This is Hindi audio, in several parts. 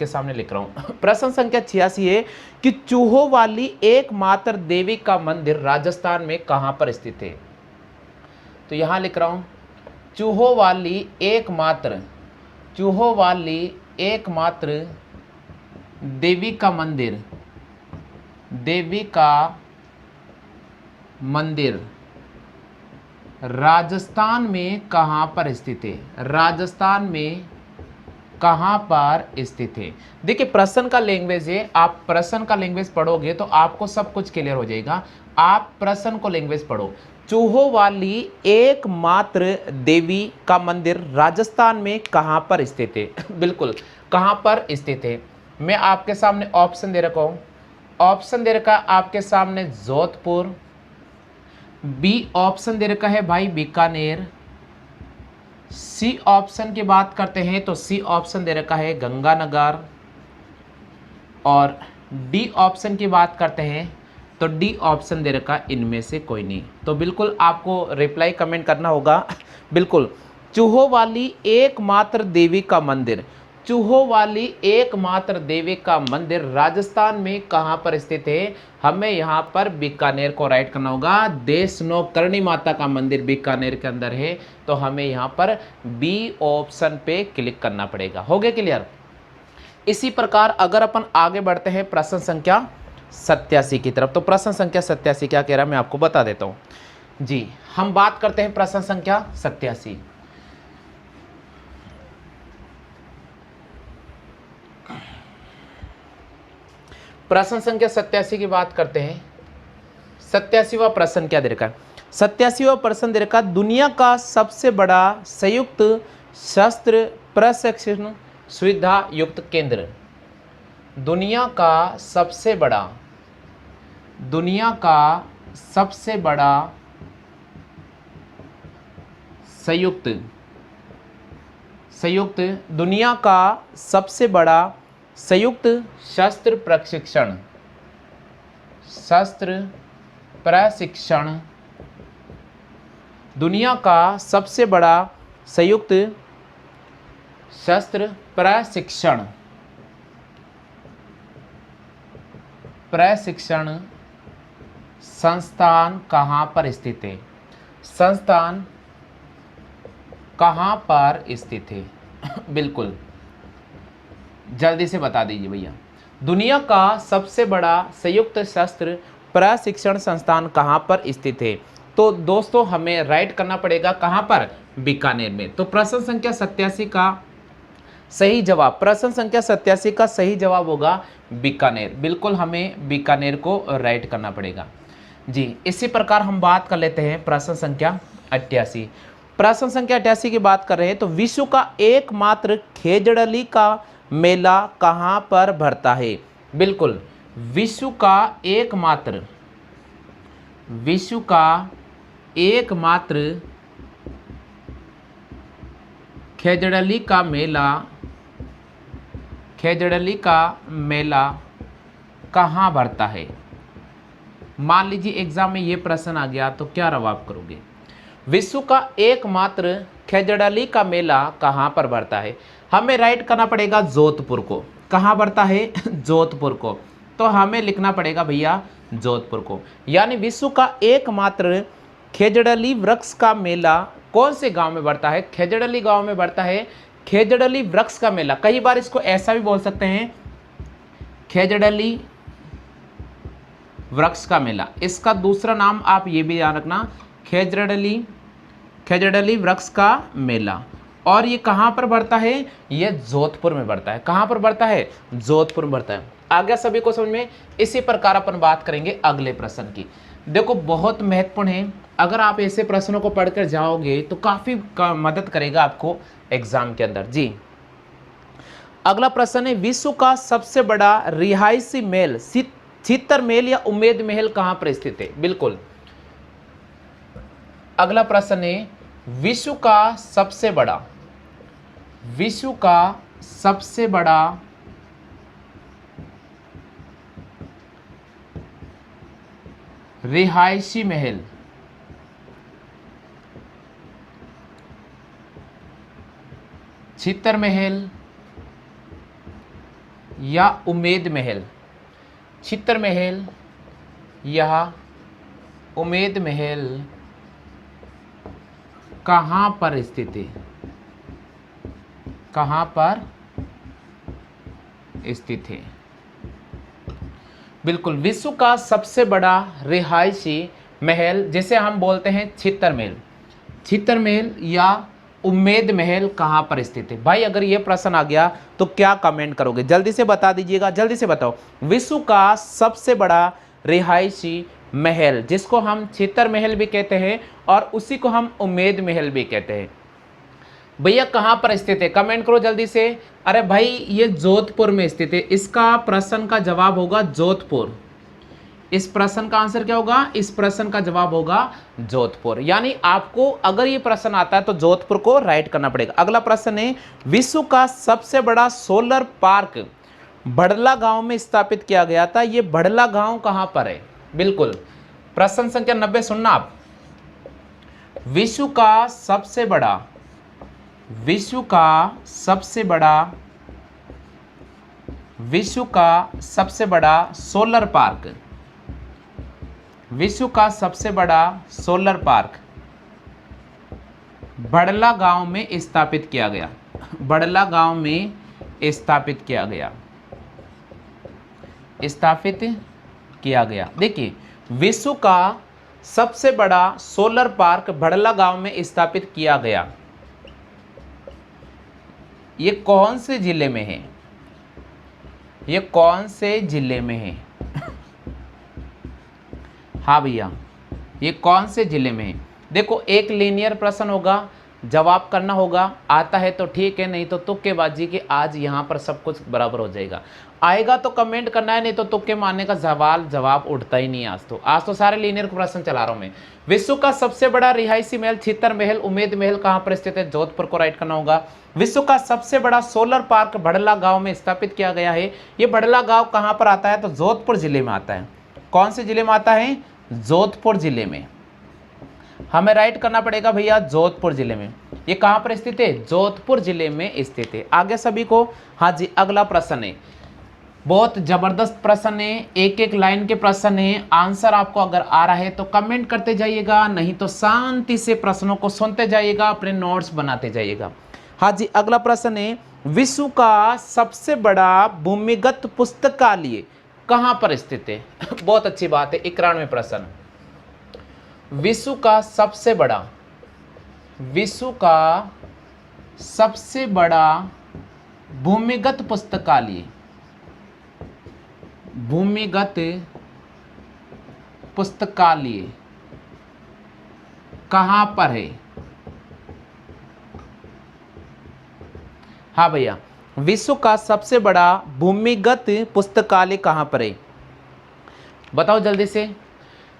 आपके सामने लिख रहा हूं। प्रश्न संख्या 86 है कि चूहों वाली एकमात्र देवी का मंदिर राजस्थान में कहां पर स्थित है। तो यहां लिख रहा हूं चूहों वाली एकमात्र देवी का मंदिर राजस्थान में कहां पर स्थित है। राजस्थान में कहां पर स्थित है। देखिए प्रश्न का लैंग्वेज है, आप प्रश्न का लैंग्वेज पढ़ोगे तो आपको सब कुछ क्लियर हो जाएगा। आप प्रश्न को लैंग्वेज पढ़ो। चूहों वाली एकमात्र देवी का मंदिर राजस्थान में कहां पर स्थित है। बिल्कुल कहां पर स्थित है। मैं आपके सामने ऑप्शन दे रखा हूं। ऑप्शन दे रखा आपके सामने जोधपुर, बी ऑप्शन दे रखा है भाई बीकानेर, सी ऑप्शन की बात करते हैं तो सी ऑप्शन दे रखा है गंगानगर, और डी ऑप्शन की बात करते हैं तो डी ऑप्शन दे रखा इनमें से कोई नहीं। तो बिल्कुल आपको रिप्लाई कमेंट करना होगा। बिल्कुल चूहों वाली एकमात्र देवी का मंदिर, चूहों वाली एकमात्र देवी का मंदिर राजस्थान में कहां पर स्थित है। हमें यहां पर बीकानेर को राइट करना होगा। देशनोकरणी माता का मंदिर बीकानेर के अंदर है, तो हमें यहां पर बी ऑप्शन पे क्लिक करना पड़ेगा। हो गया क्लियर। इसी प्रकार अगर अपन आगे बढ़ते हैं प्रश्न संख्या 87 की तरफ, तो प्रश्न संख्या 87 क्या कह रहा है मैं आपको बता देता हूं जी। हम बात करते हैं प्रश्न संख्या 87। प्रश्न संख्या 87 की बात करते हैं। 87वां प्रश्न क्या दे रखा है। 87वां प्रश्न दे रखा दुनिया का सबसे बड़ा संयुक्त शस्त्र प्रशिक्षण सुविधा युक्त केंद्र। दुनिया का सबसे बड़ा दुनिया का सबसे बड़ा संयुक्त शस्त्र प्रशिक्षण दुनिया का सबसे बड़ा संयुक्त शस्त्र प्रशिक्षण संस्थान कहाँ पर स्थित है। संस्थान कहाँ पर स्थित है। बिल्कुल जल्दी से बता दीजिए भैया। दुनिया का सबसे बड़ा संयुक्त शस्त्र प्रशिक्षण संस्थान कहाँ पर स्थित है। तो दोस्तों हमें राइट करना पड़ेगा कहाँ पर, बीकानेर में। तो प्रश्न संख्या 87 का सही जवाब, प्रश्न संख्या 87 का सही जवाब होगा बीकानेर। बिल्कुल हमें बीकानेर को राइट करना पड़ेगा जी। इसी प्रकार हम बात कर लेते हैं प्रश्न संख्या 88। प्रश्न संख्या 88 की बात कर रहे हैं तो विश्व का एकमात्र खेजड़ली का मेला कहाँ पर भरता है। बिल्कुल विश्व का एकमात्र खेजड़ली का मेला कहाँ भरता है। मान लीजिए एग्जाम में ये प्रश्न आ गया तो क्या जवाब करोगे। विश्व का एकमात्र खेजड़ली का मेला कहाँ पर भरता है। हमें राइट करना पड़ेगा जोधपुर को। कहाँ भरता है, जोधपुर को। तो हमें लिखना पड़ेगा भैया जोधपुर को। यानी विश्व का एकमात्र खेजड़ली वृक्ष का मेला कौन से गांव में बढ़ता है, खेजड़ली गांव में बढ़ता है। खेजड़ली वृक्ष का मेला, कई बार इसको ऐसा भी बोल सकते हैं खेजड़ली वृक्ष का मेला। इसका दूसरा नाम आप ये भी याद रखना, खेजड़ली वृक्ष का मेला। और ये कहाँ पर बढ़ता है, ये जोधपुर में बढ़ता है। कहाँ पर बढ़ता है, जोधपुर में बढ़ता है। आ गया सभी को समझ में। इसी प्रकार अपन बात करेंगे अगले प्रश्न की। देखो बहुत महत्वपूर्ण है, अगर आप ऐसे प्रश्नों को पढ़कर जाओगे तो काफी मदद करेगा आपको एग्जाम के अंदर जी। अगला प्रश्न है विश्व का सबसे बड़ा रिहायशी महल चित्तर महल या उम्मेद महल कहां पर स्थित है। बिल्कुल अगला प्रश्न है विश्व का सबसे बड़ा रिहायशी महल चित्तर महल या उम्मेद महल? चित्तर महल या उम्मेद महल कहाँ पर स्थित है? कहाँ पर स्थित है? बिल्कुल, विश्व का सबसे बड़ा रिहायशी महल जिसे हम बोलते हैं चित्तर महल। चित्तर महल या उम्मेद महल कहाँ पर स्थित है? भाई अगर ये प्रश्न आ गया तो क्या कमेंट करोगे? जल्दी से बता दीजिएगा, जल्दी से बताओ। विश्व का सबसे बड़ा रिहायशी महल जिसको हम चित्तर महल भी कहते हैं और उसी को हम उम्मेद महल भी कहते हैं, भैया कहाँ पर स्थित है? कमेंट करो जल्दी से। अरे भाई ये जोधपुर में स्थित है। इसका प्रश्न का जवाब होगा जोधपुर। इस प्रश्न का आंसर क्या होगा? इस प्रश्न का जवाब होगा जोधपुर। यानी आपको अगर ये प्रश्न आता है तो जोधपुर को राइट करना पड़ेगा। अगला प्रश्न है, विश्व का सबसे बड़ा सोलर पार्क बड़ला गांव में स्थापित किया गया था। ये बड़ला गांव कहां पर है? बिल्कुल, प्रश्न संख्या 90 सुनना आप। विश्व का सबसे बड़ा सोलर पार्क, विश्व का सबसे बड़ा सोलर पार्क बड़ला गांव में स्थापित किया गया। बड़ला गांव में स्थापित किया गया। देखिए, विश्व का सबसे बड़ा सोलर पार्क बड़ला गांव में स्थापित किया गया। ये कौन से जिले में है? ये कौन से जिले में है? हाँ भैया, ये कौन से जिले में है? देखो, एक लीनियर प्रश्न होगा, जवाब करना होगा। आता है तो ठीक है, नहीं तो तुक्केबाजी के आज यहाँ पर सब कुछ बराबर हो जाएगा। आएगा तो कमेंट करना है, नहीं तो तुक्के मारने का जवाब उठता ही नहीं। आज तो सारे लीनियर प्रश्न चला रहा हूँ मैं। विश्व का सबसे बड़ा रिहायशी महल चित्तर महल उम्मेद महल कहाँ पर स्थित है? जोधपुर को राइट करना होगा। विश्व का सबसे बड़ा सोलर पार्क बड़ला गांव में स्थापित किया गया है। ये बड़ला गांव कहाँ पर आता है? तो जोधपुर जिले में आता है। कौन से जिले में आता है? जोधपुर जिले में। हमें राइट करना पड़ेगा भैया, जोधपुर जिले में। ये कहां पर स्थित है? जोधपुर जिले में स्थित है। आगे सभी को। हाँ जी, अगला प्रश्न है, बहुत जबरदस्त प्रश्न है, एक एक लाइन के प्रश्न है। आंसर आपको अगर आ रहा है तो कमेंट करते जाइएगा, नहीं तो शांति से प्रश्नों को सुनते जाइएगा, अपने नोट्स बनाते जाइएगा। हाँ जी, अगला प्रश्न है, विश्व का सबसे बड़ा भूमिगत पुस्तकालय कहां पर स्थित है? बहुत अच्छी बात है। 91वें प्रश्न, विश्व का सबसे बड़ा भूमिगत पुस्तकालय कहां पर है? हाँ भैया, विश्व का सबसे बड़ा भूमिगत पुस्तकालय कहां पर है? बताओ जल्दी से।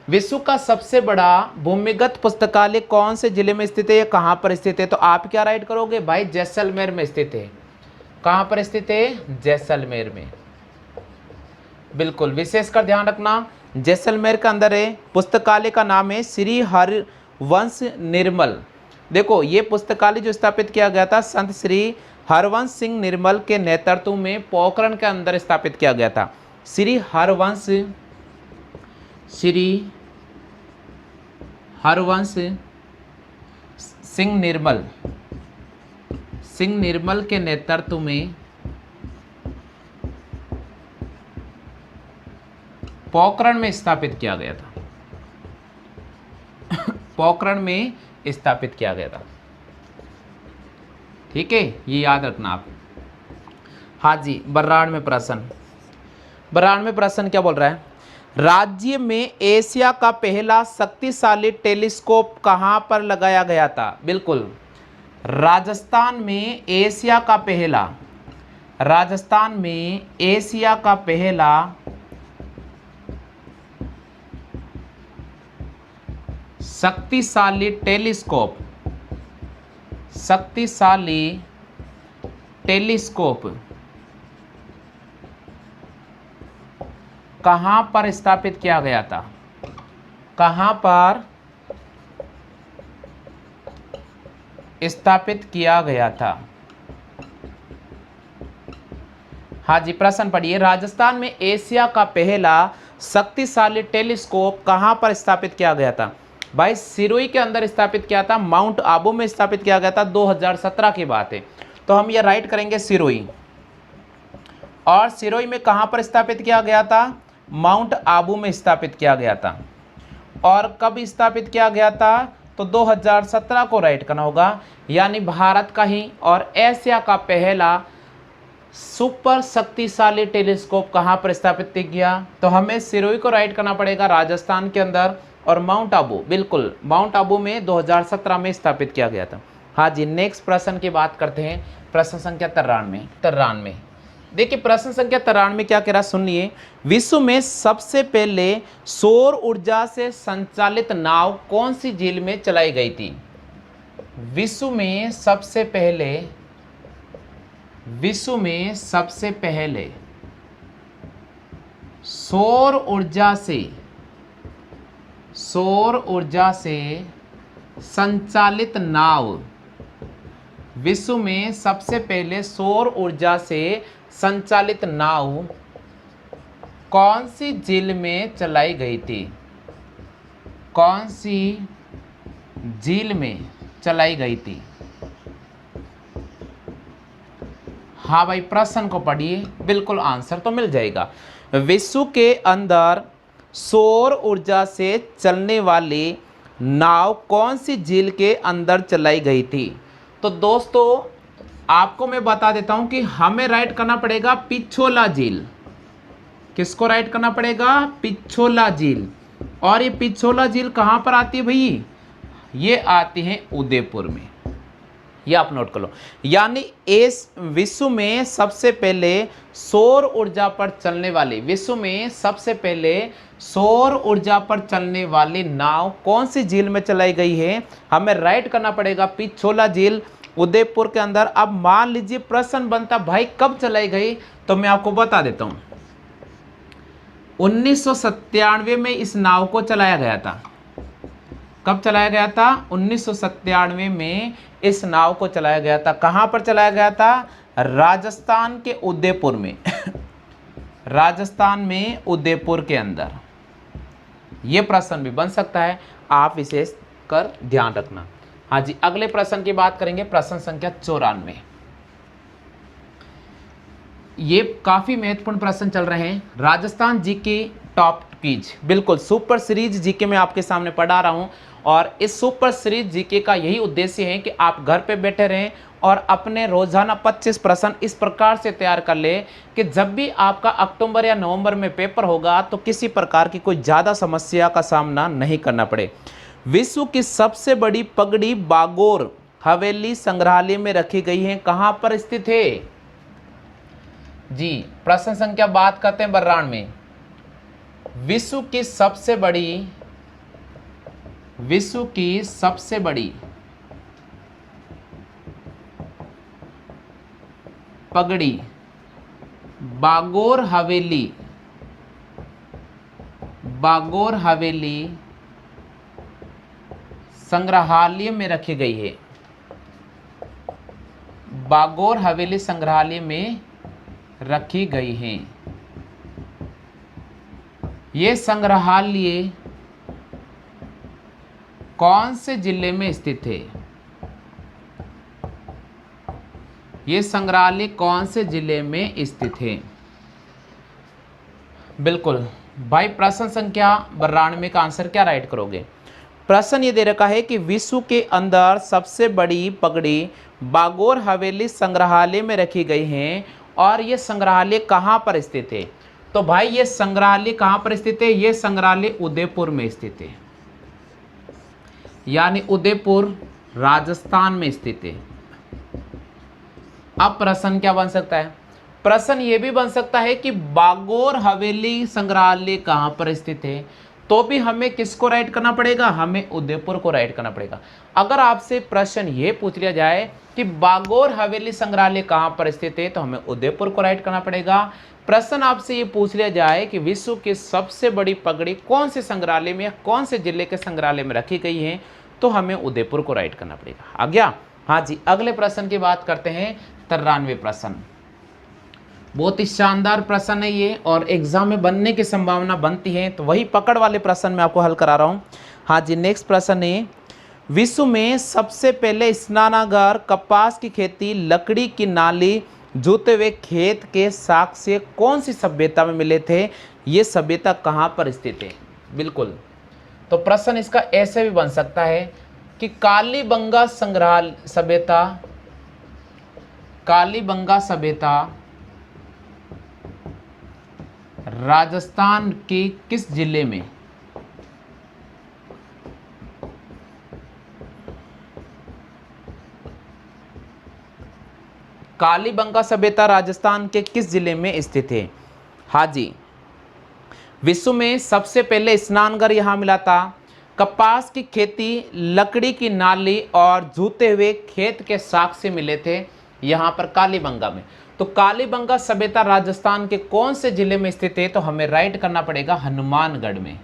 विश्व का सबसे बड़ा भूमिगत पुस्तकालय कौन से जिले में स्थित है या कहां पर स्थित है? तो आप क्या राइट करोगे? भाई जैसलमेर में स्थित है। कहां पर स्थित है? जैसलमेर में। बिल्कुल, विशेषकर ध्यान रखना, जैसलमेर के अंदर है। पुस्तकालय का नाम है श्री हरवंश निर्मल। देखो, ये पुस्तकालय जो स्थापित किया गया था संत श्री हरवंश सिंह निर्मल के नेतृत्व में पोखरण के अंदर स्थापित किया गया था। श्री हरवंश सिंह निर्मल के नेतृत्व में पोखरण में स्थापित किया गया था। पोखरण में स्थापित किया गया था। ठीक है, ये याद रखना आप। हाँ जी, 92वें प्रश्न क्या बोल रहा है? राज्य में एशिया का पहला शक्तिशाली टेलीस्कोप कहां पर लगाया गया था? बिल्कुल, राजस्थान में एशिया का पहला शक्तिशाली टेलीस्कोप कहां पर स्थापित किया गया था? कहां पर स्थापित किया गया था? हाँ जी, प्रश्न पढ़िए। राजस्थान में एशिया का पहला शक्तिशाली टेलीस्कोप कहाँ पर स्थापित किया गया था? भाई सिरोही के अंदर स्थापित किया था, माउंट आबू में स्थापित किया गया था, 2017 की बात है। तो हम ये राइट करेंगे सिरोही। और सिरोही में कहाँ पर स्थापित किया गया था? माउंट आबू में स्थापित किया गया था। और कब स्थापित किया गया था? तो 2017 को राइट करना होगा। यानी भारत का ही और एशिया का पहला सुपर शक्तिशाली टेलीस्कोप कहाँ पर स्थापित किया? तो हमें सिरोही को राइट करना पड़ेगा, राजस्थान के अंदर। और माउंट आबू, बिल्कुल माउंट आबू में 2017 में स्थापित किया गया था। हाँ जी, नेक्स्ट प्रश्न की बात करते हैं। प्रश्न संख्या 93। देखिए प्रश्न संख्या 93 क्या कह रहा, सुनिए। विश्व में सबसे पहले सौर ऊर्जा से संचालित नाव कौन सी झील में चलाई गई थी? विश्व में सबसे पहले सौर ऊर्जा से संचालित नाव, विश्व में सबसे पहले सौर ऊर्जा से संचालित नाव कौन सी झील में चलाई गई थी? कौन सी झील में चलाई गई थी? हाँ भाई, प्रश्न को पढ़िए, बिल्कुल आंसर तो मिल जाएगा। विश्व के अंदर सौर ऊर्जा से चलने वाली नाव कौन सी झील के अंदर चलाई गई थी? तो दोस्तों आपको मैं बता देता हूं कि हमें राइट करना पड़ेगा पिछोला झील। किसको राइट करना पड़ेगा? पिछोला झील। और ये पिछोला झील कहां पर आती है भाई? ये आती है उदयपुर में। ये आप नोट कर लो। यानी इस विश्व में सबसे पहले सौर ऊर्जा पर चलने वाली, विश्व में सबसे पहले सौर ऊर्जा पर चलने वाली नाव कौन सी झील में चलाई गई है? हमें राइट करना पड़ेगा पिछोला झील, उदयपुर के अंदर। अब मान लीजिए प्रश्न बनता भाई कब चलाई गई, तो मैं आपको बता देता हूं। 1997 में इस नाव को चलाया गया था। कब चलाया गया था? 1997 में इस नाव को चलाया गया था। कहां पर चलाया गया था? राजस्थान के उदयपुर में। राजस्थान में उदयपुर के अंदर। यह प्रश्न भी बन सकता है, आप इसे कर ध्यान रखना। हाँ जी, अगले प्रश्न की बात करेंगे, प्रश्न संख्या 94। ये काफी महत्वपूर्ण प्रश्न चल रहे हैं। राजस्थान जीके टॉप क्विज, बिल्कुल सुपर सीरीज जीके में आपके सामने पढ़ा रहा हूं। और इस सुपर सीरीज जीके का यही उद्देश्य है कि आप घर पे बैठे रहें और अपने रोजाना 25 प्रश्न इस प्रकार से तैयार कर ले कि जब भी आपका अक्टूबर या नवंबर में पेपर होगा तो किसी प्रकार की कोई ज़्यादा समस्या का सामना नहीं करना पड़े। विश्व की सबसे बड़ी पगड़ी बागोर हवेली संग्रहालय में रखी गई है, कहाँ पर स्थित है? जी, प्रश्न संख्या बात करते हैं बर्रान में। विश्व की सबसे बड़ी पगड़ी बागोर हवेली संग्रहालय में रखी गई है। बागोर हवेली संग्रहालय में रखी गई है। ये संग्रहालय कौन से जिले में स्थित है? ये संग्रहालय कौन से जिले में स्थित है? बिल्कुल भाई, प्रश्न संख्या 92 का आंसर क्या राइट करोगे? प्रश्न ये दे रखा है कि विश्व के अंदर सबसे बड़ी पगड़ी बागोर हवेली संग्रहालय में रखी गई है और ये संग्रहालय कहाँ पर स्थित है? तो भाई ये संग्रहालय कहाँ पर स्थित है? ये संग्रहालय उदयपुर में स्थित है। यानी उदयपुर राजस्थान में स्थित है। अब प्रश्न क्या बन सकता है? प्रश्न ये भी बन सकता है कि बागोर हवेली संग्रहालय कहाँ पर स्थित है, तो भी हमें किसको राइट करना पड़ेगा? हमें उदयपुर को राइट करना पड़ेगा। अगर आपसे प्रश्न ये पूछ लिया जाए कि बागोर हवेली संग्रहालय कहाँ पर स्थित है, तो हमें उदयपुर को राइट करना पड़ेगा। प्रश्न आपसे ये पूछ लिया जाए कि विश्व की सबसे बड़ी पगड़ी कौन से संग्रहालय में या कौन से जिले के संग्रहालय में रखी गई है, तो हमें उदयपुर को राइट करना पड़ेगा। आ गया? हाँ जी, अगले प्रश्न की बात करते हैं, 93 प्रश्न। बहुत ही शानदार प्रश्न है ये, और एग्जाम में बनने की संभावना बनती है, तो वही पकड़ वाले प्रश्न मैं आपको हल करा रहा हूँ। हाँ जी, नेक्स्ट प्रश्न है, विश्व में सबसे पहले स्नानागार, कपास की खेती, लकड़ी की नाली, जूते हुए खेत के साक्ष्य कौन सी सभ्यता में मिले थे? ये सभ्यता कहाँ पर स्थित है? बिल्कुल, तो प्रश्न इसका ऐसे भी बन सकता है कि कालीबंगा संग्रहालय सभ्यता, कालीबंगा सभ्यता राजस्थान के किस जिले में? कालीबंगा सभ्यता राजस्थान के किस जिले में स्थित है? हाँ जी, विश्व में सबसे पहले स्नानघर यहाँ मिला था, कपास की खेती, लकड़ी की नाली और जूते हुए खेत के साक्ष्य मिले थे यहाँ पर कालीबंगा में। तो कालीबंगा सभ्यता राजस्थान के कौन से जिले में स्थित है? तो हमें राइट करना पड़ेगा हनुमानगढ़ में।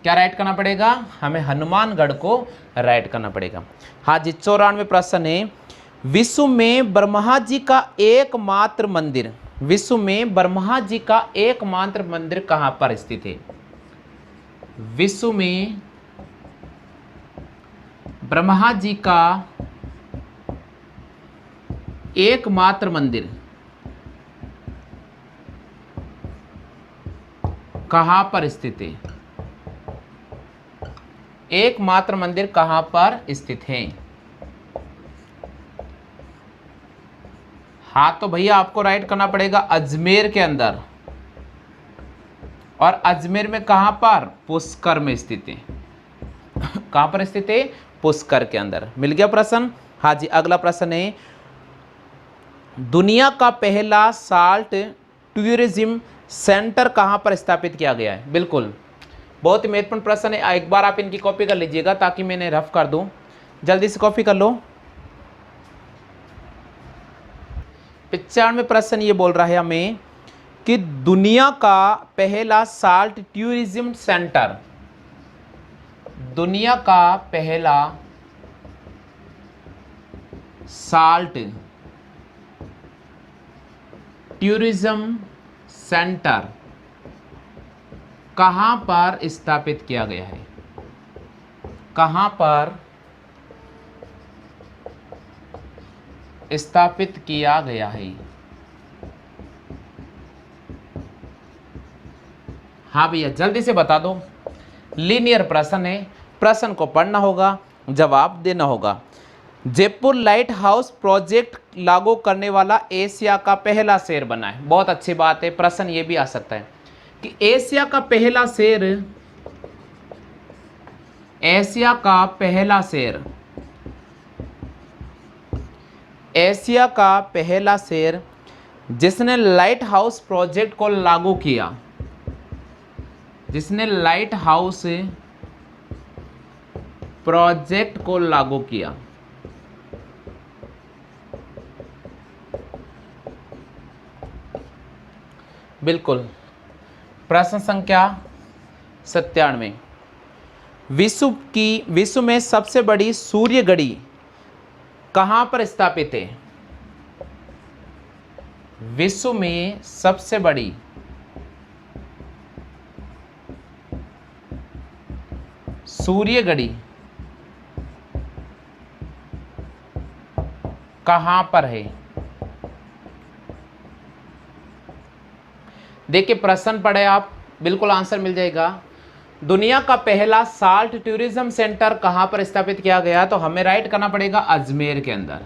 क्या राइट करना पड़ेगा? हमें हनुमानगढ़ को राइट करना पड़ेगा। हाँ जी, 94 प्रश्न है, विश्व में ब्रह्मा जी का एकमात्र मंदिर, विश्व में ब्रह्मा जी का एकमात्र मंदिर कहां पर स्थित है? विश्व में ब्रह्मा जी का एकमात्र मंदिर कहां पर स्थित है? एकमात्र मंदिर कहां पर स्थित है? हाँ, तो भैया आपको राइट करना पड़ेगा अजमेर के अंदर, और अजमेर में कहां पर? पुष्कर में स्थित है। कहां पर स्थित है? पुष्कर के अंदर। मिल गया प्रश्न। हाँ जी, अगला प्रश्न है, दुनिया का पहला साल्ट टूरिज्म सेंटर कहां पर स्थापित किया गया है? बिल्कुल, बहुत ही महत्वपूर्ण प्रश्न है। एक बार आप इनकी कॉपी कर लीजिएगा ताकि मैंने रफ कर दूं। जल्दी से कॉपी कर लो। 95 प्रश्न ये बोल रहा है हमें कि दुनिया का पहला साल्ट टूरिज्म सेंटर, दुनिया का पहला साल्ट टूरिज्म सेंटर कहां पर स्थापित किया गया है? कहां पर स्थापित किया गया है? हाँ भैया, जल्दी से बता दो। लीनियर प्रश्न है, प्रश्न को पढ़ना होगा, जवाब देना होगा। जयपुर लाइट हाउस प्रोजेक्ट लागू करने वाला एशिया का पहला शहर बना है। बहुत अच्छी बात है, प्रश्न ये भी आ सकता है कि एशिया का पहला शहर, एशिया का पहला शहर, एशिया का पहला शहर जिसने लाइट हाउस प्रोजेक्ट को लागू किया, जिसने लाइट हाउस प्रोजेक्ट को लागू किया, बिल्कुल, प्रश्न संख्या 97, विश्व में सबसे बड़ी सूर्य घड़ी कहां पर स्थापित है? विश्व में सबसे बड़ी सूर्य घड़ी कहां पर है? देखिए, प्रश्न पढ़े आप, बिल्कुल आंसर मिल जाएगा। दुनिया का पहला साल्ट टूरिज्म सेंटर कहां पर स्थापित किया गया? तो हमें राइट करना पड़ेगा अजमेर के अंदर।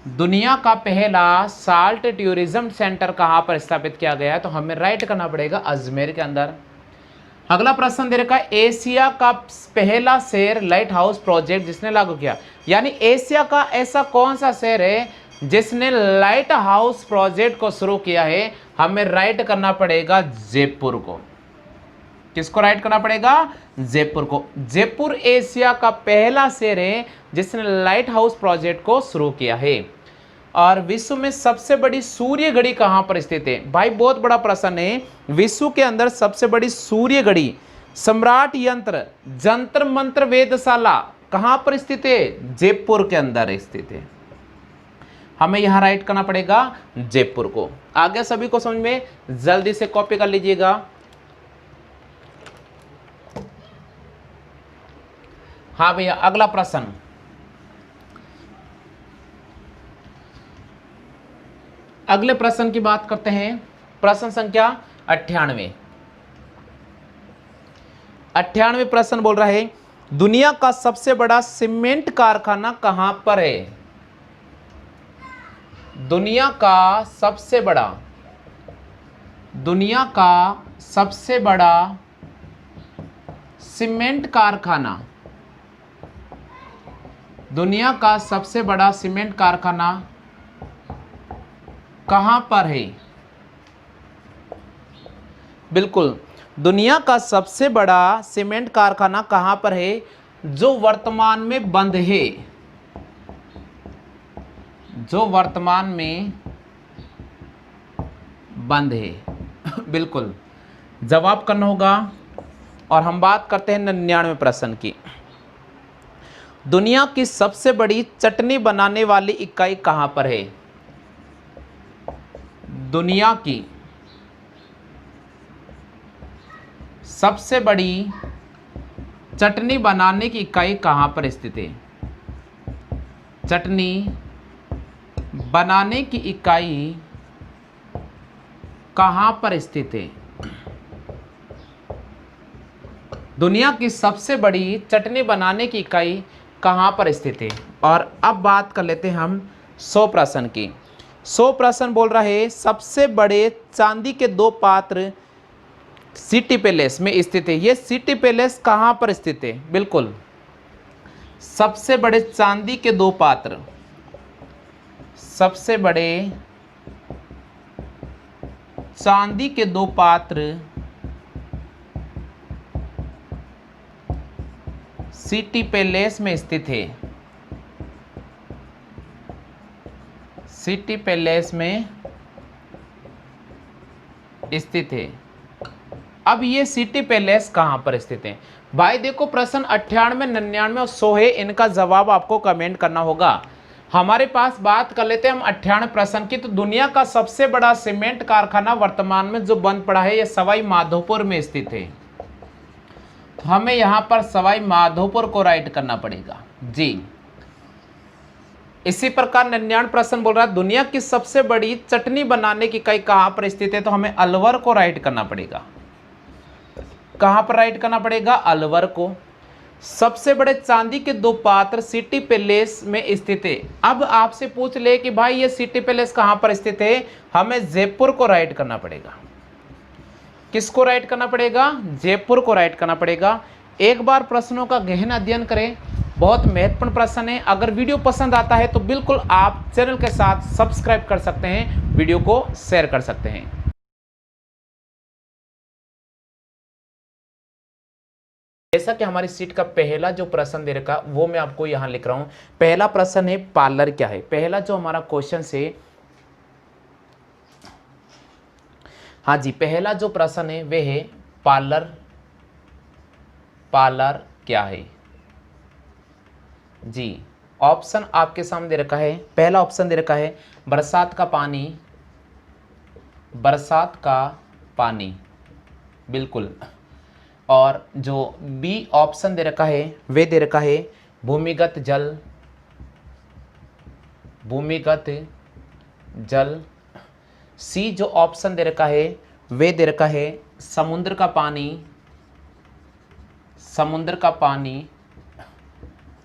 दुनिया का पहला साल्ट टूरिज्म सेंटर कहां पर स्थापित किया गया? तो हमें राइट करना पड़ेगा अजमेर के अंदर। अगला प्रश्न दे रखा है, एशिया का पहला शहर लाइट हाउस प्रोजेक्ट जिसने लागू किया, यानी एशिया का ऐसा कौन सा शहर है जिसने लाइट हाउस प्रोजेक्ट को शुरू किया है? हमें राइट करना पड़ेगा जयपुर को। किसको राइट करना पड़ेगा? जयपुर को। जयपुर एशिया का पहला शहर है जिसने लाइट हाउस प्रोजेक्ट को शुरू किया है। और विश्व में सबसे बड़ी सूर्य घड़ी कहां पर स्थित है? भाई बहुत बड़ा प्रश्न है। विश्व के अंदर सबसे बड़ी सूर्य घड़ी सम्राट यंत्र, जंतर मंत्र वेधशाला कहां पर स्थित है? जयपुर के अंदर स्थित है। हमें यहां राइट करना पड़ेगा जयपुर को। आगे सभी को समझ में? जल्दी से कॉपी कर लीजिएगा। हाँ भैया, अगला प्रश्न। अगले प्रश्न की बात करते हैं। प्रश्न संख्या 98। 98 प्रश्न बोल रहा है, दुनिया का सबसे बड़ा सीमेंट कारखाना कहां पर है? दुनिया का सबसे बड़ा सीमेंट कारखाना, दुनिया का सबसे बड़ा सीमेंट कारखाना कहां पर है? बिल्कुल, दुनिया का सबसे बड़ा सीमेंट कारखाना कहां पर है जो वर्तमान में बंद है? जो वर्तमान में बंद है। बिल्कुल जवाब करना होगा। और हम बात करते हैं 99वें प्रश्न की। दुनिया की सबसे बड़ी चटनी बनाने वाली इकाई कहां पर है? दुनिया की सबसे बड़ी चटनी बनाने की इकाई कहां पर स्थित है? चटनी बनाने की इकाई कहां पर स्थित है? दुनिया की सबसे बड़ी चटनी बनाने की इकाई कहां पर स्थित है? और अब बात कर लेते हैं हम 100 प्रश्न की। 100 प्रश्न बोल रहा है, सबसे बड़े चांदी के 2 पात्र सिटी पैलेस में स्थित है। ये सिटी पैलेस कहां पर स्थित है? बिल्कुल, सबसे बड़े चांदी के 2 पात्र, सबसे बड़े चांदी के 2 पात्र सिटी पैलेस में स्थित है। सिटी पैलेस में स्थित है। अब ये सिटी पैलेस कहां पर स्थित है? भाई देखो, प्रश्न 98, 99 और 100 है। इनका जवाब आपको कमेंट करना होगा। हमारे पास बात कर लेते हैं हम 98 प्रश्न की। तो दुनिया का सबसे बड़ा सीमेंट कारखाना वर्तमान में जो बंद पड़ा है, यह सवाई माधोपुर में स्थित है। तो हमें यहां पर सवाई माधोपुर को राइट करना पड़ेगा जी। इसी प्रकार 99 प्रश्न बोल रहा है, दुनिया की सबसे बड़ी चटनी बनाने की इकाई कहां पर स्थित है? तो हमें अलवर को राइट करना पड़ेगा। कहां पर राइट करना पड़ेगा? अलवर को। सबसे बड़े चांदी के 2 पात्र सिटी पैलेस में स्थित है। अब आपसे पूछ ले कि भाई ये सिटी पैलेस कहां पर स्थित है? हमें जयपुर को राइट करना पड़ेगा। किसको राइट करना पड़ेगा? जयपुर को राइट करना पड़ेगा। एक बार प्रश्नों का गहन अध्ययन करें, बहुत महत्वपूर्ण प्रश्न है। अगर वीडियो पसंद आता है तो बिल्कुल आप चैनल के साथ सब्सक्राइब कर सकते हैं, वीडियो को शेयर कर सकते हैं। जैसा कि हमारी सीट का पहला जो प्रश्न दे रखा वो मैं आपको यहां लिख रहा हूं। पहला प्रश्न है, पार्लर क्या है? पहला जो हमारा क्वेश्चन है, हाँ जी, पहला जो प्रश्न है वह है पार्लर। पार्लर क्या है जी? ऑप्शन आपके सामने दे रखा है। पहला ऑप्शन दे रखा है बरसात का पानी। बरसात का पानी, बिल्कुल। और जो बी ऑप्शन दे रखा है वे दे रखा है भूमिगत जल। भूमिगत जल। सी जो ऑप्शन दे रखा है वे दे रखा है समुद्र का पानी। समुद्र का पानी।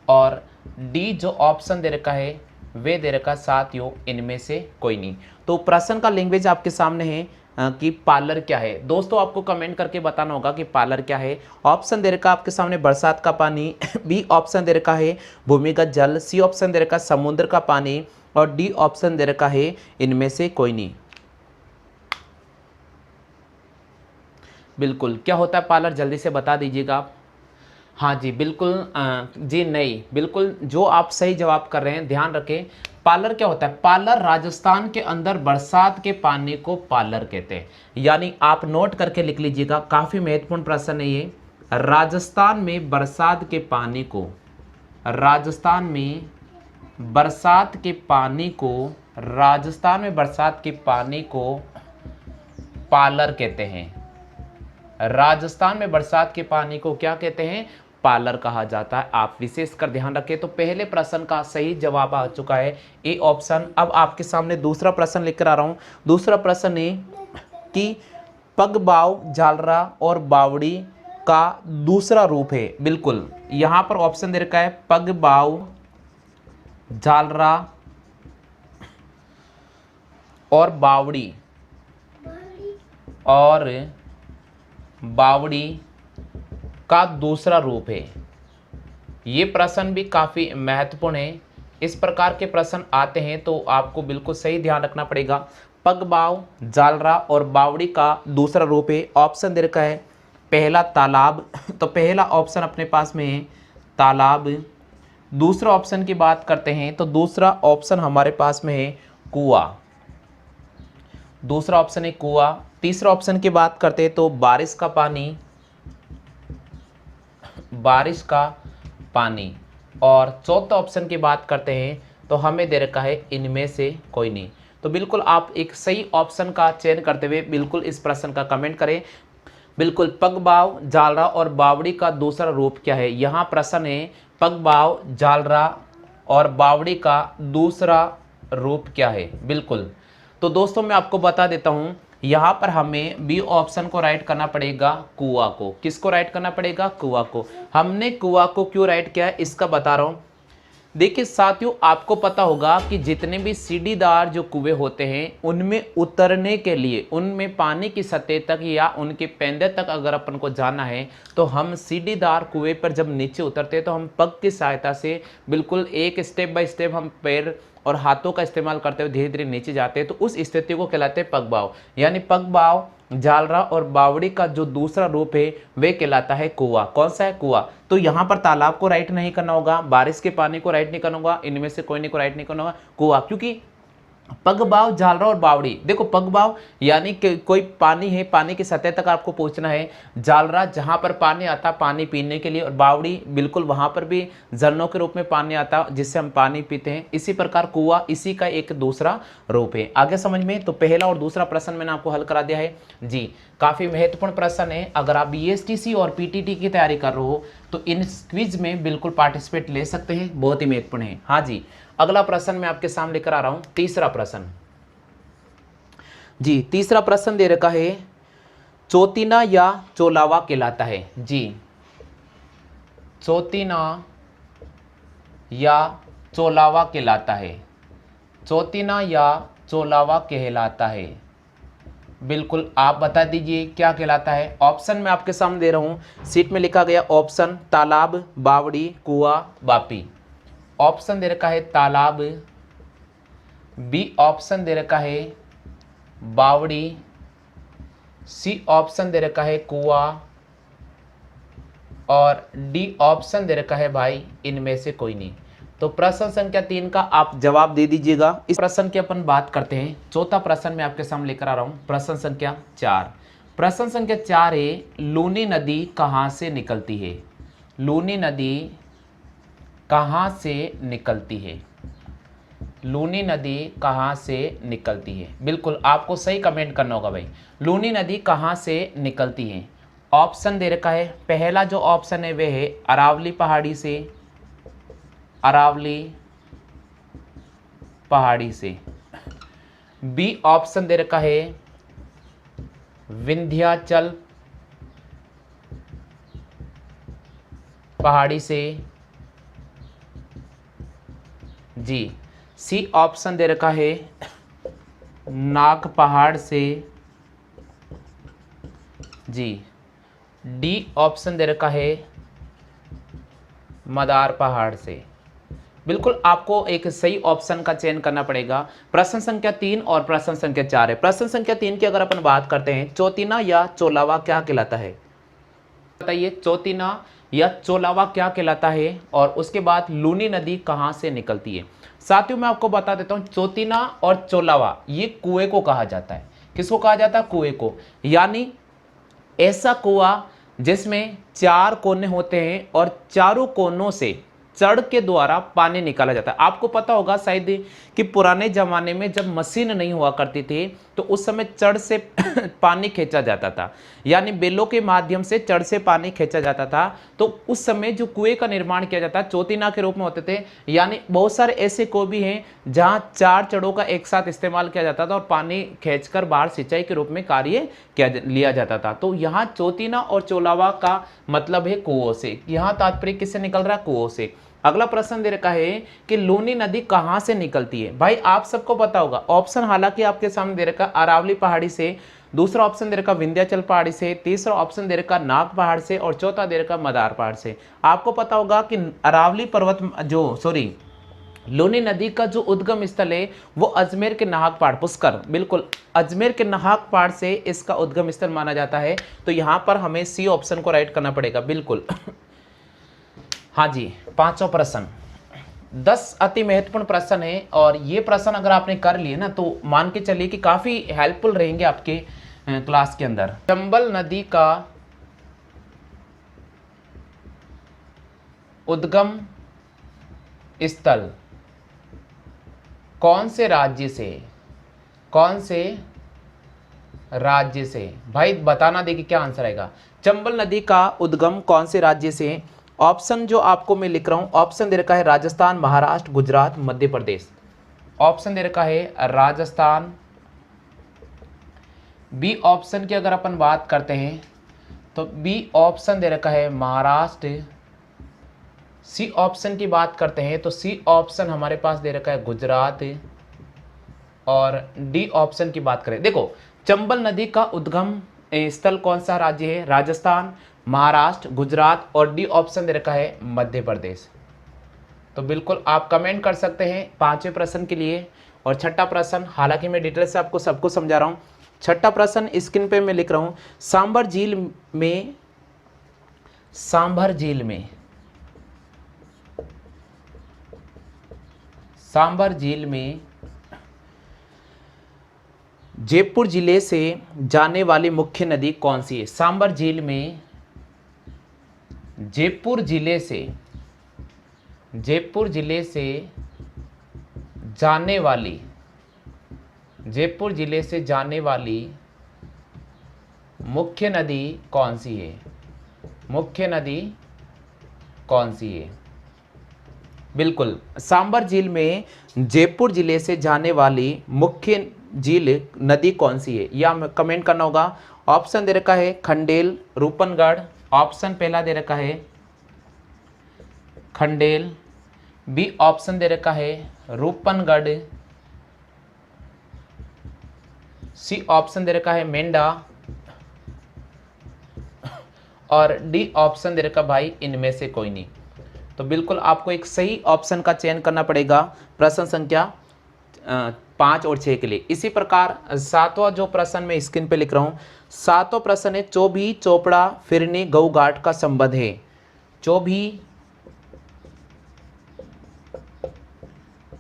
और डी जो ऑप्शन दे रखा है वे दे रखा साथियों इनमें से कोई नहीं। तो प्रश्न का लैंग्वेज आपके सामने है कि पार्लर क्या है। दोस्तों आपको कमेंट करके बताना होगा कि पार्लर क्या है। ऑप्शन दे रखा आपके सामने बरसात का पानी, बी ऑप्शन दे रखा है भूमिगत जल, सी ऑप्शन दे रखा समुद्र का पानी और डी ऑप्शन दे रखा है इनमें से कोई नहीं। बिल्कुल, क्या होता है पार्लर, जल्दी से बता दीजिएगा आप। हाँ जी बिल्कुल, जी नहीं, बिल्कुल जो आप सही जवाब कर रहे हैं ध्यान रखें। पार्लर क्या होता है? पार्लर राजस्थान के अंदर बरसात के पानी को पार्लर कहते हैं। यानी आप नोट करके लिख लीजिएगा, काफ़ी महत्वपूर्ण प्रश्न है ये। राजस्थान में बरसात के पानी को राजस्थान में बरसात के पानी को, राजस्थान में बरसात के पानी को पालर कहते हैं। राजस्थान में बरसात के पानी को क्या कहते हैं? पालर कहा जाता है। आप विशेषकर ध्यान रखें। तो पहले प्रश्न का सही जवाब आ चुका है ए ऑप्शन। अब आपके सामने दूसरा प्रश्न लेकर आ रहा हूं। दूसरा प्रश्न है कि पगबाव, झालरा और बावड़ी का दूसरा रूप है। बिल्कुल यहां पर ऑप्शन दे रखा है पगबाव, झालरा और बावड़ी, और बावड़ी का दूसरा रूप है। ये प्रश्न भी काफ़ी महत्वपूर्ण है। इस प्रकार के प्रश्न आते हैं तो आपको बिल्कुल सही ध्यान रखना पड़ेगा। पगबाव, झालरा और बावड़ी का दूसरा रूप है। ऑप्शन दे रखा है पहला तालाब, तो पहला ऑप्शन अपने पास में है तालाब। दूसरा ऑप्शन की बात करते हैं तो दूसरा ऑप्शन हमारे पास में है कुआं। दूसरा ऑप्शन है कुआं। तीसरा ऑप्शन की बात करते हैं तो बारिश का पानी, बारिश का पानी। और चौथा ऑप्शन की बात करते हैं तो हमें दे रखा है इनमें से कोई नहीं। तो बिल्कुल आप एक सही ऑप्शन का चयन करते हुए बिल्कुल इस प्रश्न का कमेंट करें। बिल्कुल पगबाव, झालरा और बावड़ी का दूसरा रूप क्या है? यहाँ प्रश्न है पगबाव, झालरा और बावड़ी का दूसरा रूप क्या है? बिल्कुल। तो दोस्तों मैं आपको बता देता हूँ, यहाँ पर हमें बी ऑप्शन को राइट करना पड़ेगा कुआं को। किसको राइट करना पड़ेगा? कुआं को। हमने कुआं को क्यों राइट किया है इसका बता रहा हूँ। देखिए साथियों, आपको पता होगा कि जितने भी सीढ़ीदार जो कुएं होते हैं उनमें उतरने के लिए, उनमें पानी की सतह तक या उनके पैंदे तक अगर अपन को जाना है तो हम सीढ़ीदार कुएं पर जब नीचे उतरते हैं तो हम पग की सहायता से बिल्कुल एक स्टेप बाय स्टेप हम पैर और हाथों का इस्तेमाल करते हुए धीरे धीरे नीचे जाते हैं। तो उस स्थिति को कहलाते हैं पगबाव। यानी पगबाव, झालरा और बावड़ी का जो दूसरा रूप है वे कहलाता है कुआं। कौन सा है? कुआं। तो यहाँ पर तालाब को राइट नहीं करना होगा, बारिश के पानी को राइट नहीं करना होगा, इनमें से कोई नहीं को राइट नहीं करना होगा, कुआं। क्योंकि पगबाव, झालरा और बावड़ी, देखो पगबाव यानी कि कोई पानी है, पानी की सतह तक आपको पहुंचना है। झालरा जहां पर पानी आता पानी पीने के लिए, और बावड़ी बिल्कुल वहां पर भी झरनों के रूप में पानी आता जिससे हम पानी पीते हैं। इसी प्रकार कुआं इसी का एक दूसरा रूप है। आगे समझ में? तो पहला और दूसरा प्रश्न मैंने आपको हल करा दिया है जी। काफी महत्वपूर्ण प्रश्न है। अगर आप बीएसटीसी और पीटीटी की तैयारी कर रहे हो तो इन क्विज में बिल्कुल पार्टिसिपेट ले सकते हैं, बहुत ही महत्वपूर्ण है। हाँ जी, अगला प्रश्न मैं आपके सामने लेकर आ रहा हूं। तीसरा प्रश्न जी, तीसरा प्रश्न दे रखा है चौतीना या चोलावा कहलाता है जी। चौतीना या चोलावा कहलाता है। चौतीना या चोलावा कहलाता है। बिल्कुल आप बता दीजिए क्या कहलाता है। ऑप्शन मैं आपके सामने दे रहा हूं, सीट में लिखा गया ऑप्शन तालाब, बावड़ी, कुआं, वापी। ऑप्शन दे रखा है तालाब, बी ऑप्शन दे रखा है बावड़ी, सी ऑप्शन दे रखा है कुआं, और डी ऑप्शन दे रखा है भाई इनमें से कोई नहीं। तो प्रश्न संख्या 3 का आप जवाब दे दीजिएगा। इस प्रश्न की अपन बात करते हैं। चौथा प्रश्न मैं आपके सामने लेकर आ रहा हूं, प्रश्न संख्या 4। प्रश्न संख्या 4 है लूनी नदी कहां से निकलती है? लूनी नदी कहां से निकलती है? लूनी नदी कहां से निकलती है? बिल्कुल आपको सही कमेंट करना होगा भाई। लूनी नदी कहां से निकलती है? ऑप्शन दे रखा है, पहला जो ऑप्शन है वह है अरावली पहाड़ी से, अरावली पहाड़ी से। बी ऑप्शन दे रखा है विंध्याचल पहाड़ी से जी। सी ऑप्शन दे रखा है नाग पहाड़ से जी। डी ऑप्शन दे रखा है मदार पहाड़ से। बिल्कुल आपको एक सही ऑप्शन का चयन करना पड़ेगा। प्रश्न संख्या 3 और प्रश्न संख्या 4 है। प्रश्न संख्या 3 की अगर अपन बात करते हैं, चौतीना या चोलावा क्या कहलाता है? बताइए, चौतीना या चोलावा क्या कहलाता है? और उसके बाद लूनी नदी कहां से निकलती है? साथियों मैं आपको बता देता हूं, चौतीना और चोलावा ये कुएं को कहा जाता है। किसको कहा जाता है? कुएं को। यानी ऐसा कुआं जिसमें 4 कोने होते हैं और चारों कोनों से चढ़ के द्वारा पानी निकाला जाता है। आपको पता होगा शायद कि पुराने जमाने में जब मशीन नहीं हुआ करती थी तो उस समय चढ़ से पानी खींचा जाता था, यानी बेलों के माध्यम से चढ़ से पानी खींचा जाता था। तो उस समय जो कुएं का निर्माण किया जाता है चौतीना के रूप में होते थे, यानी बहुत सारे ऐसे कुएं भी हैं जहां 4 चढ़ों का एक साथ इस्तेमाल किया जाता था और पानी खींचकर बाहर सिंचाई के रूप में कार्य लिया जाता था। तो यहाँ चौतीना और चोलावा का मतलब है कुओं से, यहाँ तात्पर्य किससे निकल रहा है? कुओं से। अगला प्रश्न दे रखा है कि लूनी नदी कहां से निकलती है। भाई आप सबको पता होगा, ऑप्शन हालांकि आपके सामने दे रखा अरावली पहाड़ी से, दूसरा ऑप्शन दे रखा विंध्याचल पहाड़ी से, तीसरा ऑप्शन दे रखा नाग पहाड़ से और चौथा दे रखा मदार पहाड़ से। आपको पता होगा कि अरावली पर्वत लूनी नदी का जो उद्गम स्थल है वो अजमेर के नाहक पहाड़, पुष्कर, बिल्कुल अजमेर के नाहक पहाड़ से इसका उद्गम स्थल माना जाता है। तो यहां पर हमें सी ऑप्शन को राइट करना पड़ेगा, बिल्कुल। हाँ जी, 5वां प्रश्न 10 अति महत्वपूर्ण प्रश्न है और ये प्रश्न अगर आपने कर लिए ना तो मान के चलिए कि काफी हेल्पफुल रहेंगे आपके क्लास के अंदर। चंबल नदी का उद्गम स्थल कौन से राज्य से भाई बताना, देखिए क्या आंसर आएगा। चंबल नदी का उद्गम कौन से राज्य से? ऑप्शन जो आपको मैं लिख रहा हूं, ऑप्शन दे रखा है राजस्थान, महाराष्ट्र, गुजरात, मध्य प्रदेश। ऑप्शन दे रखा है राजस्थान। बी ऑप्शन की अगर अपन बात करते हैं तो बी ऑप्शन दे रखा है महाराष्ट्र। सी ऑप्शन की बात करते हैं तो सी ऑप्शन हमारे पास दे रखा है गुजरात। और डी ऑप्शन की बात करें, देखो चंबल नदी का उद्गम स्थल कौन सा राज्य है? राजस्थान, महाराष्ट्र, गुजरात और डी ऑप्शन दे रखा है मध्य प्रदेश। तो बिल्कुल आप कमेंट कर सकते हैं 5वें प्रश्न के लिए। और छठा प्रश्न, हालांकि मैं डिटेल से आपको सबको समझा रहा हूं। छठा प्रश्न स्क्रीन पे मैं लिख रहा हूं, सांभर झील में जयपुर जिले से जाने वाली मुख्य नदी कौन सी है? सांभर झील में जयपुर जिले से जाने वाली मुख्य नदी कौन सी है? बिल्कुल सांभर झील में जयपुर जिले से जाने वाली मुख्य झील नदी कौन सी है? या कमेंट करना होगा। ऑप्शन दे रखा है खंडेल, रूपनगढ़। ऑप्शन पहला दे रखा है खंडेल। बी ऑप्शन दे रखा है रूपनगढ़। सी ऑप्शन दे रखा है मेंढा और डी ऑप्शन दे रखा भाई इनमें से कोई नहीं। तो बिल्कुल आपको एक सही ऑप्शन का चयन करना पड़ेगा प्रश्न संख्या 5 और 6 के लिए। इसी प्रकार 7वां जो प्रश्न मैं स्क्रीन पे लिख रहा हूं, 7वां प्रश्न है चौभी, चोपड़ा, फिरनी, गऊ घाट का संबंध है। चौभी,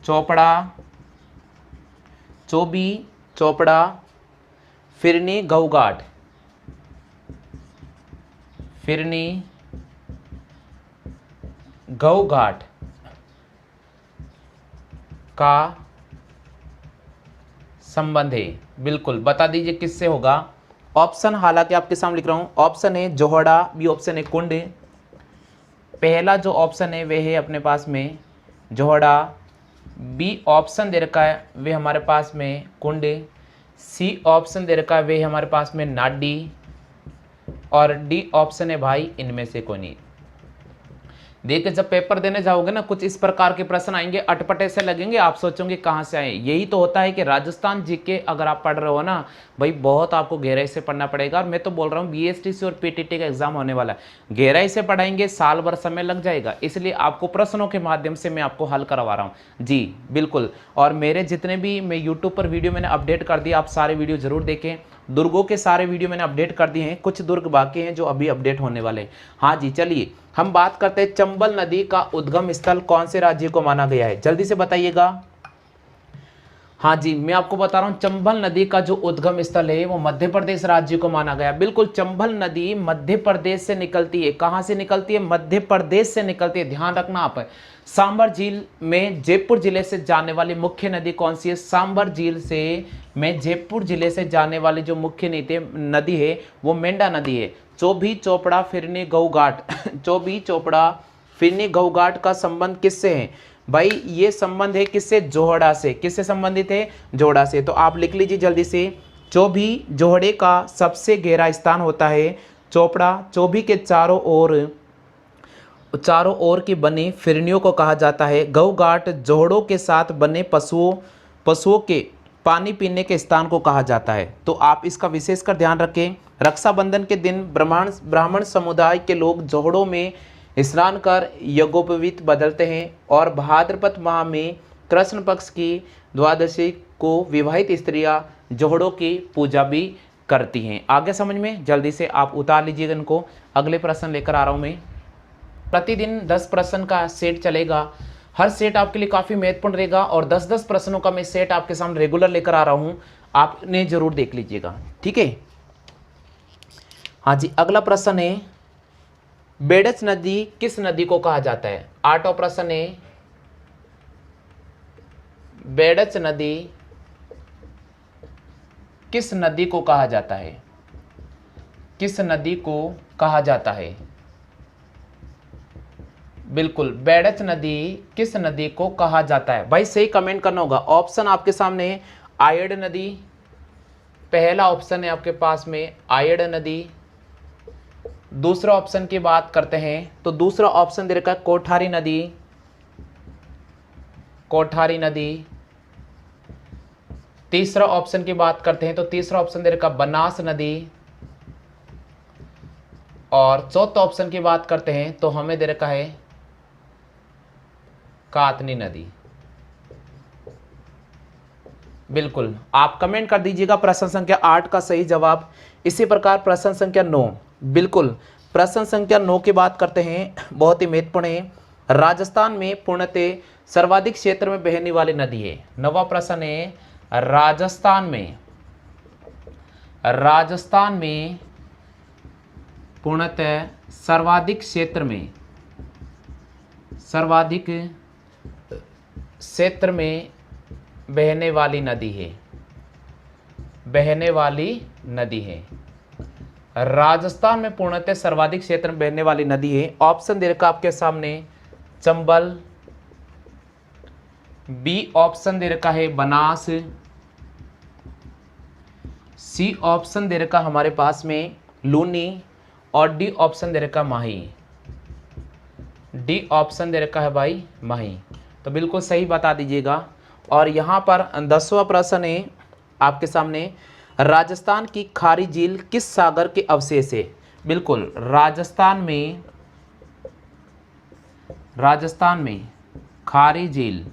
चोपड़ा, फिरनी, गऊ घाट। का संबंध है। बिल्कुल बता दीजिए किससे होगा। ऑप्शन हालांकि आपके सामने लिख रहा हूं, ऑप्शन है जोहड़ा, बी ऑप्शन है कुंड। पहला जो ऑप्शन है वह है अपने पास में जोहड़ा। बी ऑप्शन दे रखा है वे हमारे पास में कुंड। सी ऑप्शन दे रखा है वे हमारे पास में नाडी और डी ऑप्शन है भाई इनमें से कोई नहीं। देखिए जब पेपर देने जाओगे ना कुछ इस प्रकार के प्रश्न आएंगे, अटपटे से लगेंगे, आप सोचोगे कहाँ से आए। यही तो होता है कि राजस्थान जीके अगर आप पढ़ रहे हो ना भाई बहुत आपको गहराई से पढ़ना पड़ेगा। और मैं तो बोल रहा हूँ बीएसटीसी और पीटीटी का एग्जाम होने वाला है, गहराई से पढ़ाएंगे, साल भर समय लग जाएगा। इसलिए आपको प्रश्नों के माध्यम से मैं आपको हल करवा रहा हूँ जी बिल्कुल। और मेरे जितने भी मैं यूट्यूब पर वीडियो मैंने अपडेट कर दिया, आप सारे वीडियो जरूर देखें। दुर्गों के सारे वीडियो मैंने अपडेट कर दिए हैं, कुछ दुर्ग बाकी हैं जो अभी अपडेट होने वाले हैं। हाँ जी चलिए हम बात करते हैं चंबल नदी का उद्गम स्थल कौन से राज्य को माना गया है, जल्दी से बताइएगा। हाँ जी, मैं आपको बता रहा हूँ, चंबल नदी का जो उद्गम स्थल है वो मध्य प्रदेश राज्य को माना गया। बिल्कुल, चंबल नदी मध्य प्रदेश से निकलती है। कहाँ से निकलती है? मध्य प्रदेश से निकलती है, ध्यान रखना आप। सांबर झील में जयपुर जिले से जाने वाली मुख्य नदी कौन सी है? सांबर झील से में जयपुर जिले से जाने वाली जो मुख्य नदी है वो मेंढा नदी है। चौबी चोपड़ा फिरनी गऊघाट चौबी चोपड़ा फिरनी गऊघाट का संबंध किससे है भाई? ये संबंध है किससे? जोहड़ा से। किससे संबंधित है? जोहड़ा से। तो आप लिख लीजिए जल्दी से, चौबी जोहड़े का सबसे गहरा स्थान होता है चोपड़ा। चौबी के चारों ओर की बनी फिरनियों को कहा जाता है गऊघाट। जोहड़ों के साथ बने पशुओं के पानी पीने के स्थान को कहा जाता है। तो आप इसका विशेषकर ध्यान रखें। रक्षाबंधन के दिन ब्राह्मण समुदाय के लोग जोहड़ों में स्नान कर यज्ञोपवीत बदलते हैं और भाद्रपद माह में कृष्ण पक्ष की द्वादशी को विवाहित स्त्रियां जोहड़ों की पूजा भी करती हैं। आगे समझ में? जल्दी से आप उतार लीजिएगा इनको। अगले प्रश्न लेकर आ रहा हूं मैं। प्रतिदिन 10 प्रश्न का सेट चलेगा। हर सेट आपके लिए काफ़ी महत्वपूर्ण रहेगा और 10-10 प्रश्नों का मैं सेट आपके सामने रेगुलर लेकर आ रहा हूं, आपने जरूर देख लीजिएगा, ठीक है। हाँ जी, अगला प्रश्न है, बेडच नदी किस नदी को कहा जाता है? 8वां प्रश्न है, बेडच नदी किस नदी को कहा जाता है? किस नदी को कहा जाता है? बिल्कुल, बेडच नदी किस नदी को कहा जाता है? भाई सही कमेंट करना होगा। ऑप्शन आपके सामने है, आयड़ नदी, पहला ऑप्शन है आपके पास में आयड़ नदी। दूसरा ऑप्शन की बात करते हैं तो दूसरा ऑप्शन दे रखा है कोठारी नदी, कोठारी नदी। तीसरा ऑप्शन की बात करते हैं तो तीसरा ऑप्शन दे रखा बनास नदी। और चौथा ऑप्शन की बात करते हैं तो हमें दे रखा है कातनी नदी। बिल्कुल, आप कमेंट कर दीजिएगा प्रश्न संख्या 8 का सही जवाब। इसी प्रकार प्रश्न संख्या 9, बिल्कुल प्रश्न संख्या 9 की बात करते हैं, बहुत ही महत्वपूर्ण है। राजस्थान में पूर्णतः सर्वाधिक क्षेत्र में बहने वाली नदी है। 9वां प्रश्न है, राजस्थान में पूर्णतः सर्वाधिक क्षेत्र में बहने वाली नदी है, बहने वाली नदी है। राजस्थान में पूर्णतः सर्वाधिक क्षेत्र में बहने वाली नदी है। ऑप्शन दे रखा आपके सामने चंबल, बी ऑप्शन दे रखा है बनास, सी ऑप्शन दे रखा हमारे पास में लूनी और डी ऑप्शन दे रखा माही। डी ऑप्शन दे रखा है भाई माही। तो बिल्कुल सही बता दीजिएगा। और यहाँ पर 10वां प्रश्न है आपके सामने, राजस्थान की खारी झील किस सागर के अवशेष है? बिल्कुल, राजस्थान में खारी झील,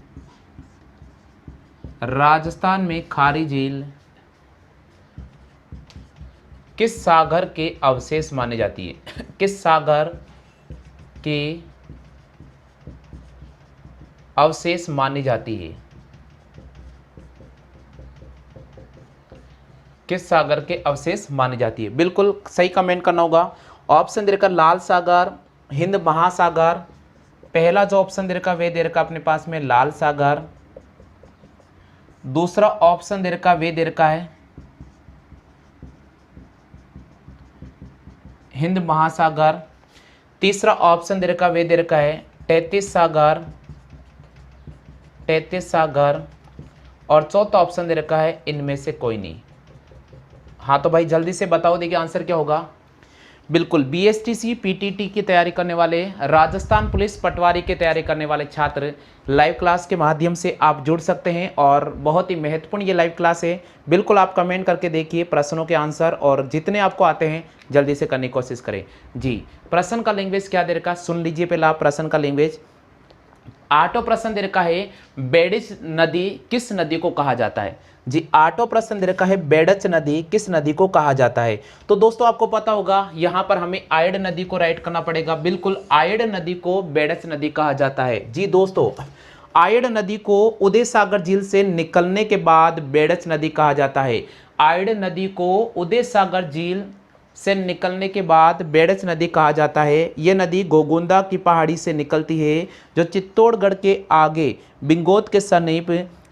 राजस्थान में खारी झील किस सागर के अवशेष मानी जाती है? किस सागर के अवशेष मानी जाती है? किस सागर के अवशेष मानी जाती है? बिल्कुल सही कमेंट करना होगा। ऑप्शन दे रखा लाल सागर, हिंद महासागर। पहला जो ऑप्शन दे रखा वे दे रखा अपने पास में लाल सागर। दूसरा ऑप्शन दे रखा वे दे रखा है हिंद महासागर। तीसरा ऑप्शन दे रखा वे दे रखा है 33 सागर, 33 सागर। और चौथा ऑप्शन दे रखा है इनमें से कोई नहीं। हाँ तो भाई जल्दी से बताओ, देखिए आंसर क्या होगा। बिल्कुल, बीएसटीसी पीटीटी की तैयारी करने वाले, राजस्थान पुलिस पटवारी की तैयारी करने वाले छात्र लाइव क्लास के माध्यम से आप जुड़ सकते हैं और बहुत ही महत्वपूर्ण ये लाइव क्लास है। बिल्कुल आप कमेंट करके देखिए प्रश्नों के आंसर और जितने आपको आते हैं जल्दी से करने की कोशिश करें। जी, प्रश्न का लैंग्वेज क्या दे रखा, सुन लीजिए पहला प्रश्न का लैंग्वेज। 8वां प्रश्न दे रखा है, बेडच नदी किस नदी को कहा जाता है? जी, 8वां प्रश्न दे रखा है, बेडच नदी किस नदी को कहा जाता है? तो दोस्तों आपको पता होगा यहाँ पर हमें आयड़ नदी को राइट करना पड़ेगा। बिल्कुल, आयड़ नदी को बेडच नदी कहा जाता है। जी दोस्तों, आयड़ नदी को उदय सागर झील से निकलने के बाद बेड़च नदी कहा जाता है। आयड़ नदी को उदय सागर झील से निकलने के बाद बेड़च नदी कहा जाता है। यह नदी गोगुंदा की पहाड़ी से निकलती है जो चित्तौड़गढ़ के आगे बिंगोत के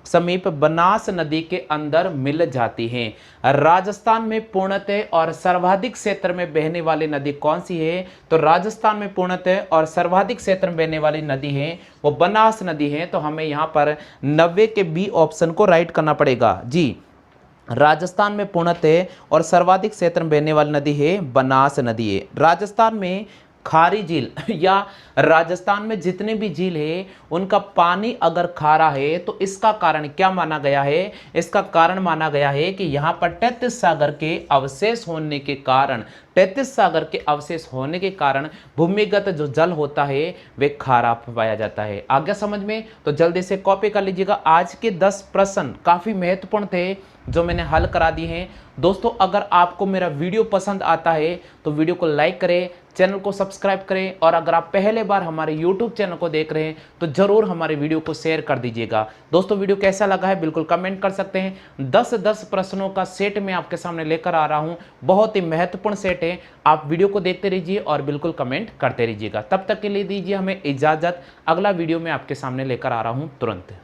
समीप बनास नदी के अंदर मिल जाती हैं। राजस्थान में पूर्णतः और सर्वाधिक क्षेत्र में बहने वाली नदी कौन सी है? तो राजस्थान में पूर्णतः और सर्वाधिक क्षेत्र में बहने वाली नदी है वो बनास नदी है। तो हमें यहाँ पर 90 के बी ऑप्शन को राइट करना पड़ेगा जी। राजस्थान में पूर्णतः और सर्वाधिक क्षेत्र में बहने वाली नदी है बनास नदी है। राजस्थान में खारी झील या राजस्थान में जितने भी झील है उनका पानी अगर खारा है तो इसका कारण क्या माना गया है? इसका कारण माना गया है कि यहाँ पर 33 सागर के अवशेष होने के कारण 33 सागर के अवशेष होने के कारण भूमिगत जो जल होता है वे खारा पाया जाता है। आगे समझ में? तो जल्दी से कॉपी कर लीजिएगा। आज के 10 प्रश्न काफी महत्वपूर्ण थे जो मैंने हल करा दिए हैं। दोस्तों अगर आपको मेरा वीडियो पसंद आता है तो वीडियो को लाइक करें, चैनल को सब्सक्राइब करें और अगर आप पहले बार हमारे YouTube चैनल को देख रहे हैं तो जरूर हमारे वीडियो को शेयर कर दीजिएगा। दोस्तों वीडियो कैसा लगा है बिल्कुल कमेंट कर सकते हैं। 10 प्रश्नों का सेट मैं आपके सामने लेकर आ रहा हूं, बहुत ही महत्वपूर्ण सेट है। आप वीडियो को देखते रहिए और बिल्कुल कमेंट करते रहिएगा। तब तक के लिए दीजिए हमें इजाजत। अगला वीडियो मैं आपके सामने लेकर आ रहा हूं तुरंत।